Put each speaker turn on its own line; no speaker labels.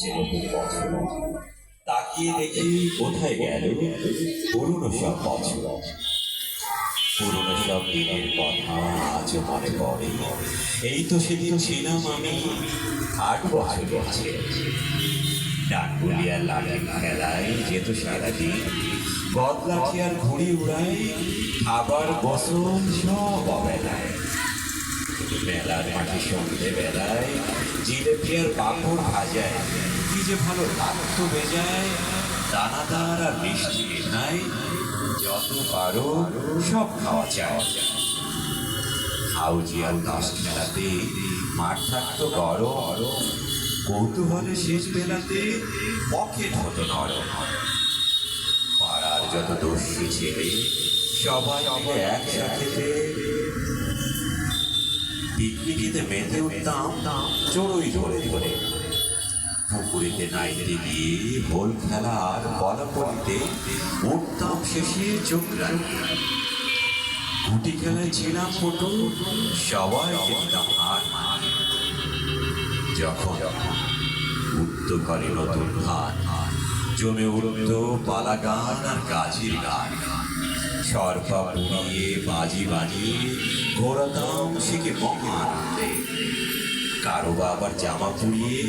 আসছে নতুন বছর, তাকিয়ে দেখি কোথায় গেল পুরনো সব বছর। পুরনো সব দিনের কথা আজও মনে পড়ে। এই তো সেদিন ছিলাম আমি 8 বছর বয়সে। ডাঙ্গুলিয়া লাঠির খেলায় যেত সারাদিন, বদলাঠি আর ঘুড়ি উড়াই, আবার বসন সব অবেলায়। মেলার মাঠে সন্ধে বেলায় জিলেপি আর পাঁপড় ভাজায়, কি যে ভালো লাগতো বেজায়। দানাদার আর মিষ্টি মিঠাই যত পারো সব খাওয়া চায়। হাউজি আর তাস খেলাতে মাঠ থাকতো গরম, কৌতূহলে শেষ বেলাতে পকেট হতো নরম। পাড়ার যত দস্যু ছেলে সবাই মিলে একসাথে পিকনিকেতে মেতে উঠতাম চড়ুই ধরে ধরে। পুকুরেতে নাইতে গিয়ে হোল খেলা আর বলাপড়িতে উঠতাম শেষে চোখ রাখি। গুটি খেলায় ছিলাম পটু, সবাইকে দিতাম হার মানি। যখন উঠতো ঘরে নতুন ধান, জমে উঠতো পালা গান আর গাছের গান। সরপা পুড়িয়ে বাজি বানিয়ে ঘোরাতাম সে কি মহানন্দে। কারো বা আবার জামা পুড়িয়ে